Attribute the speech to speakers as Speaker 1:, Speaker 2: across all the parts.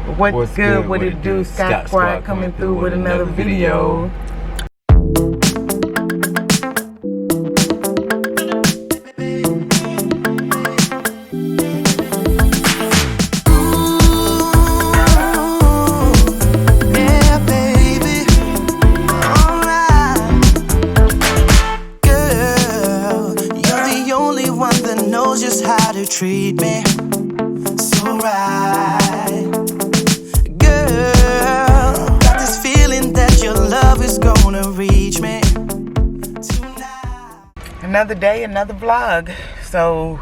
Speaker 1: What's good? What it do? Scott Squad coming through with another video.
Speaker 2: Treat me so right, girl. Got this feeling that your love is gonna reach me tonight.
Speaker 1: Another day, another vlog. So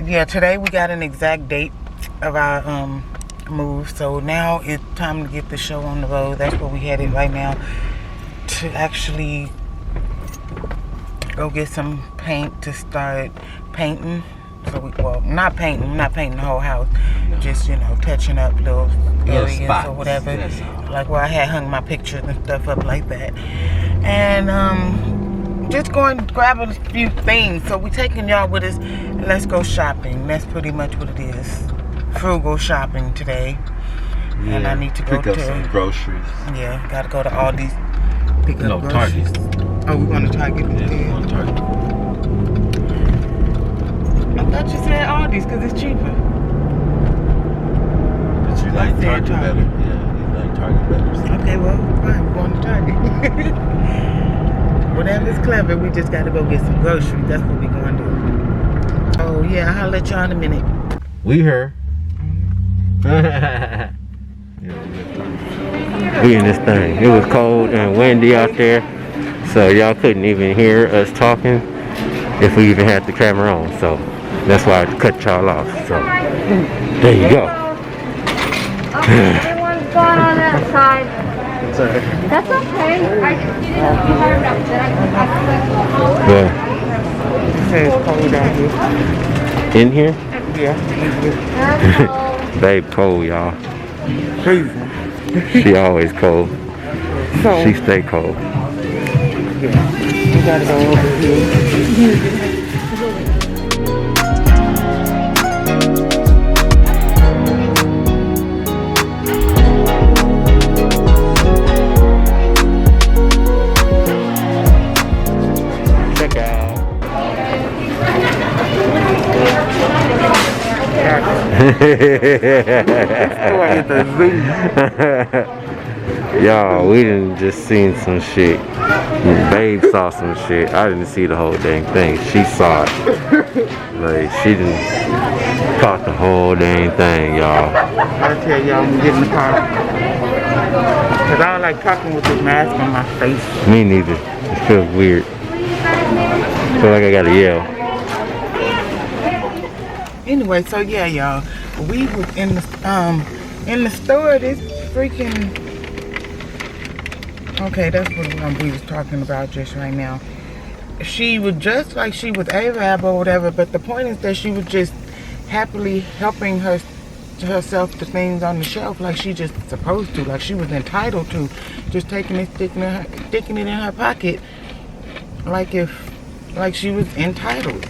Speaker 1: yeah, today we got an exact date of our move. So now it's time to get the show on the road. That's where we headed right now, to actually go get some paint to start painting. So not painting the whole house, just, you know, touching up little areas or whatever, like where I had hung my pictures and stuff up like that, and just going to grab a few things. So we taking y'all with us, and let's go shopping. That's pretty much what it is. Frugal shopping today. Yeah, and I need to go
Speaker 3: pick up some groceries.
Speaker 1: Yeah, gotta go to Aldi's, pick up groceries.
Speaker 3: Target.
Speaker 1: Oh, we're going to Target.
Speaker 3: Yeah, we're going to Target.
Speaker 1: I thought you said Aldi's because it's cheaper.
Speaker 3: But you like Target better. Yeah, you like Target better. So.
Speaker 1: Okay, well, fine. We're going to Target. Whatever's clever, we just got to go get some groceries. That's what we're going to do. Oh, yeah, I'll let y'all in a minute.
Speaker 3: We here.
Speaker 4: We in this thing. It was cold and windy out there, so y'all couldn't even hear us talking if we even had the camera on. So that's why I cut y'all off. So there you go.
Speaker 5: Everyone's gone on that side.
Speaker 3: Sorry.
Speaker 5: That's okay. I just needed to be hard enough that I
Speaker 4: Yeah.
Speaker 1: It says cold out here.
Speaker 4: In here?
Speaker 1: Yeah.
Speaker 4: Babe cold, y'all.
Speaker 1: Freezing.
Speaker 4: She always cold.
Speaker 1: So,
Speaker 4: She stay cold.
Speaker 1: yeah, we gotta go over here.
Speaker 4: Check out. Y'all, we done just seen some shit. Babe saw some shit. I didn't see the whole dang thing. She saw it. Like, she didn't caught the whole dang thing, y'all.
Speaker 1: I tell y'all, I'm getting the car. Cause I don't like talking with this mask on my face.
Speaker 4: Me neither. It feels weird. I feel like I gotta yell.
Speaker 1: Anyway, so yeah, y'all, we was in the store. This freaking. Okay, that's what we was talking about just right now. She was just like she was Arab or whatever, but the point is that she was just happily helping herself to things on the shelf like she just supposed to, like she was entitled to, just taking it, sticking it in her pocket, like she was entitled.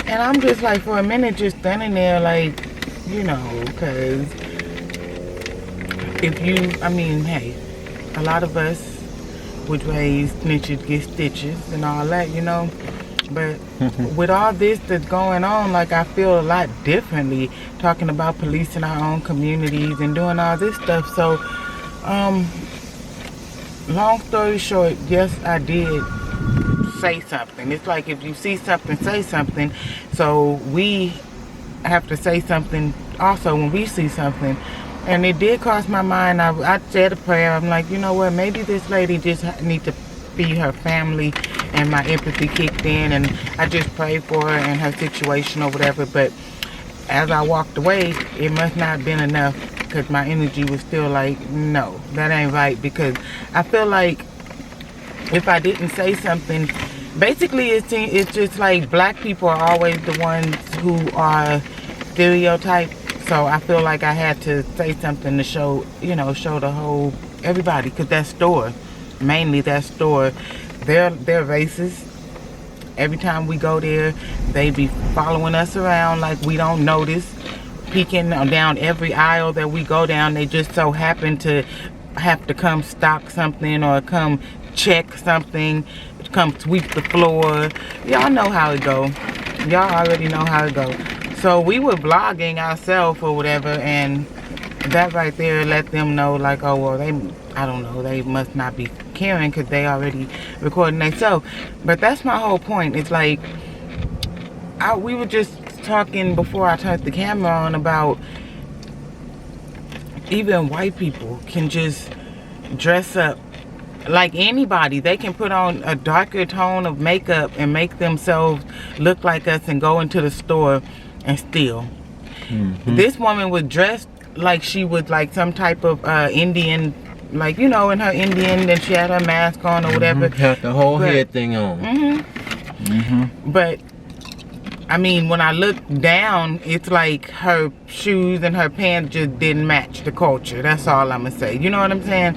Speaker 1: And I'm just like, for a minute, just standing there like, you know, because hey, a lot of us would raise snitches, get stitches and all that, you know. But with all this that's going on, like, I feel a lot differently talking about policing our own communities and doing all this stuff. So, long story short, yes, I did say something. It's like if you see something, say something. So we have to say something also when we see something. And it did cross my mind. I said a prayer. I'm like, you know what? Maybe this lady just need to feed her family, and my empathy kicked in, and I just prayed for her and her situation or whatever. But as I walked away, it must not have been enough, because my energy was still like, no, that ain't right. Because I feel like if I didn't say something, basically it's just like black people are always the ones who are stereotyped. So I feel like I had to say something to show, you know, show the whole, everybody, because that store, mainly that store, they're racist. Every time we go there, they be following us around like we don't notice. peeking down every aisle that we go down. They just so happen to have to come stock something or come check something, come sweep the floor. Y'all know how it go. Y'all already know how it go. So we were vlogging ourselves or whatever, and that right there let them know, like, oh well, I don't know, they must not be caring because they already recording themselves. But that's my whole point. It's like, we were just talking before I turned the camera on about even white people can just dress up like anybody. They can put on a darker tone of makeup and make themselves look like us and go into the store and steal. This woman was dressed like she was like some type of Indian, like, you know, in her Indian, and she had her mask on or whatever.
Speaker 3: Had the whole head thing on.
Speaker 1: But I mean, when I look down, it's like her shoes and her pants just didn't match the culture. That's all I'm gonna say. You know what I'm saying?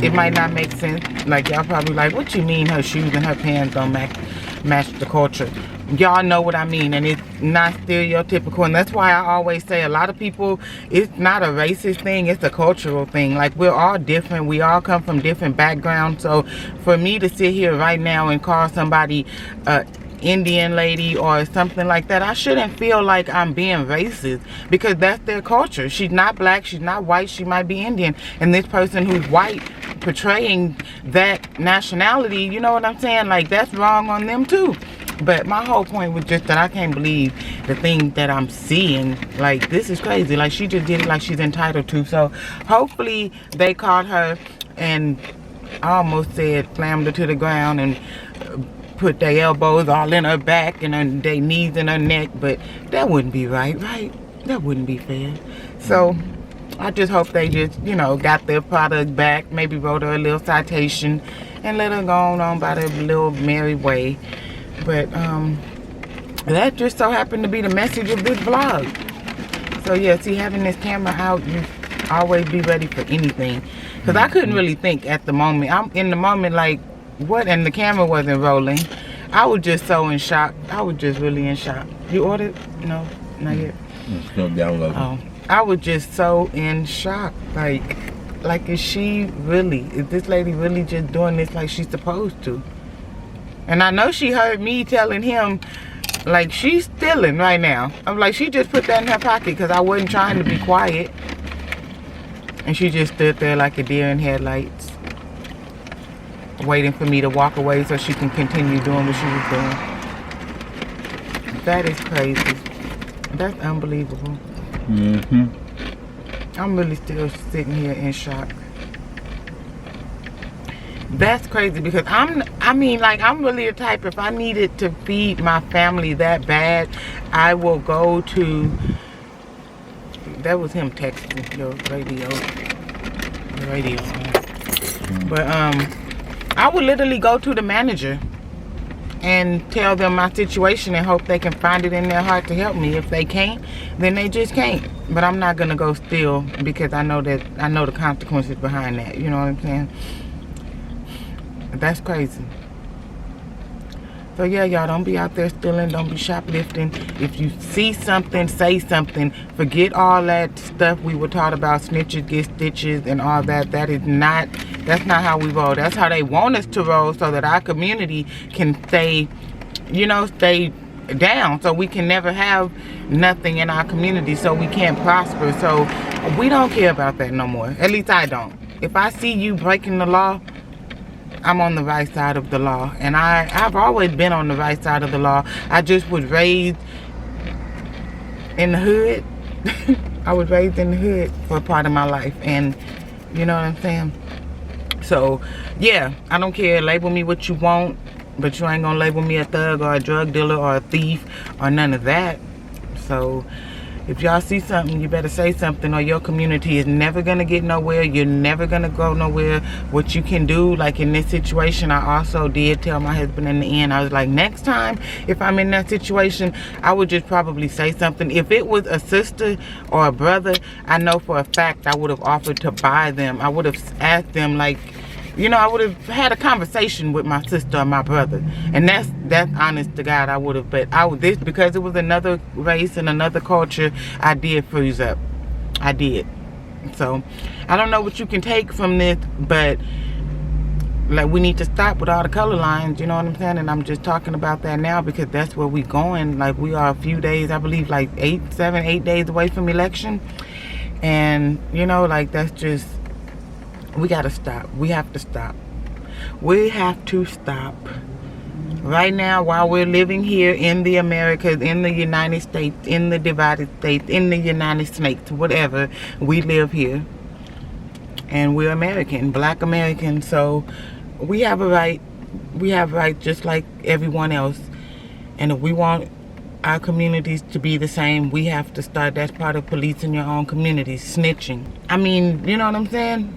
Speaker 1: It might not make sense. Like, y'all probably like, what you mean her shoes and her pants don't match the culture? Y'all know what I mean, and it's not stereotypical. And that's why I always say, a lot of people, it's not a racist thing, it's a cultural thing. Like, we're all different, we all come from different backgrounds. So for me to sit here right now and call somebody Indian lady or something like that, I shouldn't feel like I'm being racist, because that's their culture. She's not black, she's not white, she might be Indian, and this person who's white portraying that nationality, you know what I'm saying, like, that's wrong on them too. But my whole point was just that I can't believe the thing that I'm seeing. Like, this is crazy. Like, she just did it like she's entitled to. So hopefully they caught her and, I almost said, slammed her to the ground and put their elbows all in her back and their knees in her neck. But that wouldn't be right? That wouldn't be fair. So I just hope they just, you know, got their product back, maybe wrote her a little citation and let her go on by their little merry way. But that just so happened to be the message of this vlog. So yeah, see, having this camera out, you always be ready for anything. Because I couldn't really think at the moment. I'm in the moment like, what? And the camera wasn't rolling. I was just so in shock. I was just really in shock. You ordered? No, not yet.
Speaker 3: It's gonna download.
Speaker 1: Oh, I was just so in shock. Like, is this lady really just doing this like she's supposed to? And I know she heard me telling him, like, she's stealing right now. I'm like, she just put that in her pocket because I wasn't trying to be quiet. And she just stood there like a deer in headlights, waiting for me to walk away so she can continue doing what she was doing. That is crazy. That's unbelievable. I'm really still sitting here in shock. That's crazy, because I'm really the type, if I needed to feed my family that bad, I will go to, that was him texting, your radio. But I would literally go to the manager and tell them my situation and hope they can find it in their heart to help me. If they can't, then they just can't. But I'm not gonna go steal, because I know the consequences behind that. You know what I'm saying? That's crazy. So yeah, y'all, don't be out there stealing, don't be shoplifting. If you see something, say something. Forget all that stuff we were taught about, snitches get stitches and all that. That's not how we roll. That's how they want us to roll, so that our community can stay down, so we can never have nothing in our community, so we can't prosper. So we don't care about that no more. At least I don't. If I see you breaking the law, I'm on the right side of the law. And I've always been on the right side of the law. I just was raised in the hood. I was raised in the hood for a part of my life. And you know what I'm saying? So, yeah, I don't care. Label me what you want. But you ain't gonna label me a thug or a drug dealer or a thief or none of that. So, if y'all see something, you better say something, or your community is never gonna get nowhere. You're never gonna go nowhere. What you can do, like in this situation, I also did tell my husband in the end, I was like, next time, if I'm in that situation, I would just probably say something. If it was a sister or a brother, I know for a fact I would have offered to buy them. I would have asked them, like, you know, I would have had a conversation with my sister or my brother, and that's honest to God, I would have. But this, because it was another race and another culture, I did freeze up. I did. So I don't know what you can take from this, but like, we need to stop with all the color lines, you know what I'm saying? And I'm just talking about that now because that's where we going. Like, we are a few days, I believe, like 7, 8 days away from election. And, you know, like, that's just, we gotta stop. We have to stop. We have to stop. Right now, while we're living here in the Americas, in the United States, in the divided states, in the United States, whatever, we live here. And we're American, black American, so we have a right. We have rights just like everyone else. And if we want our communities to be the same, we have to start. That's part of policing your own communities, snitching. I mean, you know what I'm saying?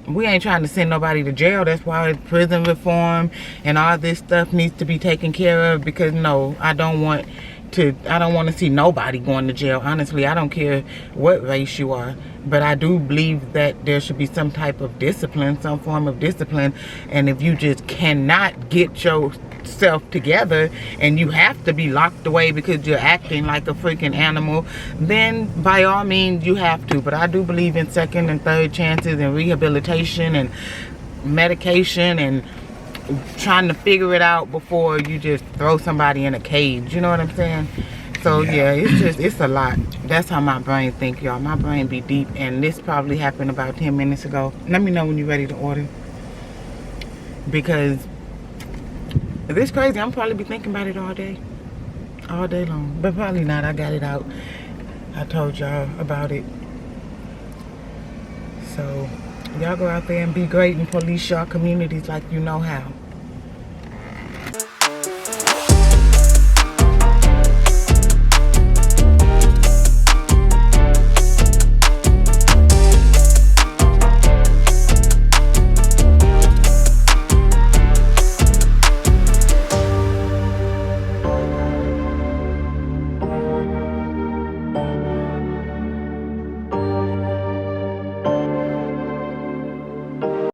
Speaker 1: We ain't trying to send nobody to jail. That's why prison reform and all this stuff needs to be taken care of, because no, I don't want to see nobody going to jail. Honestly, I don't care what race you are, but I do believe that there should be some type of discipline, some form of discipline. And if you just cannot get yourself together and you have to be locked away because you're acting like a freaking animal, then by all means you have to. But I do believe in second and third chances and rehabilitation and medication and trying to figure it out before you just throw somebody in a cage. You know what I'm saying? So yeah, it's a lot. That's how my brain think, y'all. My brain be deep, and this probably happened about 10 minutes ago. Let me know when you're ready to order, because if it's crazy, I'm probably be thinking about it all day long. But probably not. I got it out. I told y'all about it. So y'all go out there and be great and police your communities like you know how.